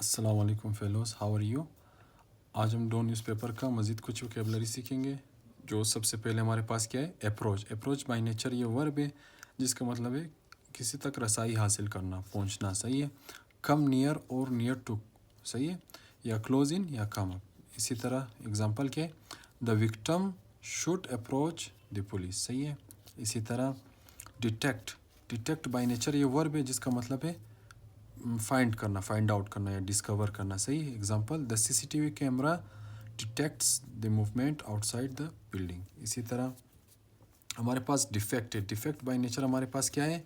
अस्सलाम वालेकुम fellows, how are you. आज हम डो न्यूज़पेपर का मज़ीद कुछ वोकेबलरी सीखेंगे। जो सबसे पहले हमारे पास क्या है, अप्रोच। अप्रोच बाय नेचर ये वर्ब है जिसका मतलब है किसी तक रसाई हासिल करना, पहुंचना, सही है। कम नियर और नियर टू, सही है, या क्लोज इन या कम अप। इसी तरह एग्जांपल क्या है, the victim should approach the police, सही है। इसी तरह डिटेक्ट। डिटेक्ट बाय नेचर ये वर्ब है जिसका मतलब है फाइंड करना, फाइंड आउट करना या डिस्कवर करना, सही। Example, the CCTV camera detects the movement outside the building. इसी तरह हमारे पास डिफेक्ट है। डिफेक्ट बाय नेचर हमारे पास क्या है,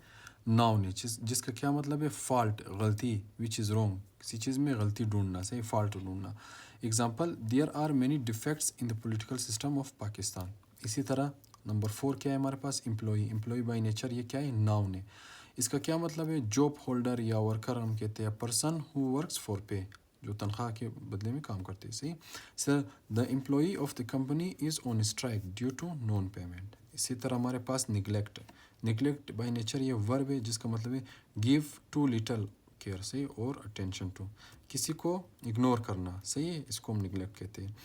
नाउन है, जिसका क्या मतलब है, फॉल्ट, गलती, विच इज़ रॉन्ग, किसी चीज़ में गलती ढूंढना, सही, फॉल्ट ढूंढना। Example, there are many defects in the political system of Pakistan. इसी तरह नंबर 4 क्या है हमारे पास, एम्प्लॉई। एम्प्लॉई बाय नेचर ये क्या है, नाउन है। इसका क्या मतलब है, जॉब होल्डर या वर्कर हम कहते हैं, पर्सन हु वर्क्स फॉर पे, जो तनख्वाह के बदले में काम करते हैं, सही। Sir, the employee of the company is on strike due to non payment. इसी तरह हमारे पास निगलेक्ट। निगलेक्ट बाय नेचर ये वर्ब है जिसका मतलब है गिव टू लिटल केयर, सही, और अटेंशन टू, किसी को इग्नोर करना, सही है, इसको हम निगलेक्ट कहते हैं।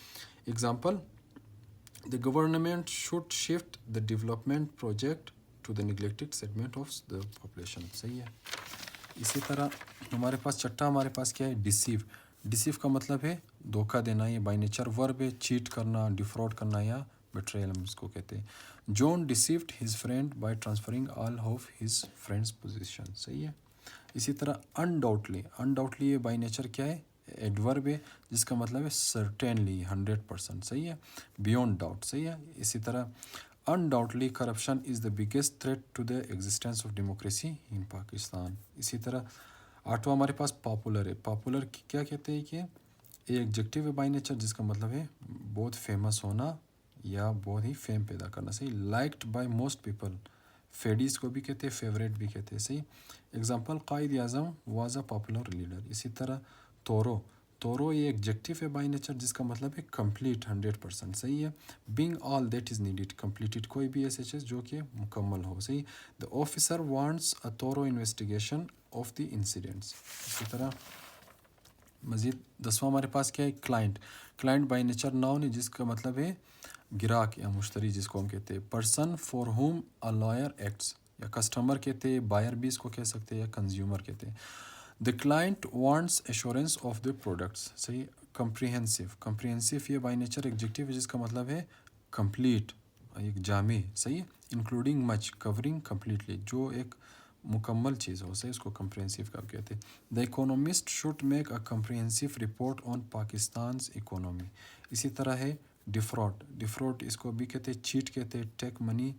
Example, the government should shift the development project to the neglected segment of the population, सही है। इसी तरह हमारे पास छठा हमारे पास क्या है, डिसीव। डिसीव का मतलब है धोखा देना, ये बाय नेचर वर्ब है, चीट करना, डिफ्रॉड करना या बेट्रेयल हम इसको कहते हैं। John deceived his friend by transferring all of his friends position, सही है। इसी तरह अनडाउटली। अनडाउटली ये बाय नेचर क्या है, एडवर्ब है जिसका मतलब है सर्टेनली, 100%, सही है, बियॉन्ड डाउट, सही है। इसी तरह undoubtedly corruption is the biggest threat to the existence of democracy in Pakistan. इसी तरह आठवां हमारे पास पॉपुलर है। पॉपुलर क्या कहते हैं कि ये एग्जेक्टिव है बाय नेचर जिसका मतलब है बहुत फेमस होना या बहुत ही फेम पैदा करना, सही। लाइक्ड बाय मोस्ट पीपल, फेडीज को भी कहते हैं, फेवरेट भी कहते हैं, सही। Example, Quaid Azam was a popular leader. इसी तरह तोरो। तोरो ये एग्जेक्टिव है बाय नेचर जिसका मतलब है कंप्लीट, 100%, सही है। Being all that is needed, completed, कोई भी ऐसे चीज़ जो कि मुकम्मल हो, सही। द ऑफिसर वांट्स अ तोरो इन्वेस्टिगेशन ऑफ द इंसिडेंट्स। इसी तरह मज़ीद 10वां हमारे पास क्या है, client. Client by nature noun है जिसका मतलब है ग्राहक या मुश्तरी, जिसको हम कहते हैं, person for home a lawyer acts, या कस्टमर कहते हैं, बायर भी इसको कह सकते हैं, या कंज्यूमर कहते हैं। The client wants assurance of the products, सही। कंप्रीहेंसिव। कंप्रीहेंसिव ये बाय नेचर एग्जेक्टिव है जिसका मतलब है कंप्लीट, एक जामे, सही है। इंक्लूडिंग मच, कवरिंग कम्प्लीटली, जो एक मुकम्मल चीज़ हो, सही, इसको कंप्रीहेंसिव का कहते हैं। The economist should make a comprehensive report on Pakistan's economy. इसी तरह है डिफ्रॉड। डिफ्रॉड इसको भी कहते हैं चीट कहते हैं, take money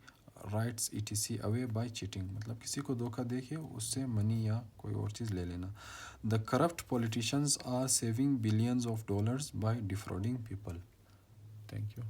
rights ETC away by cheating, मतलब किसी को धोखा दे के उससे मनी या कोई और चीज़ ले लेना। The corrupt politicians are saving billions of dollars by defrauding people. Thank you.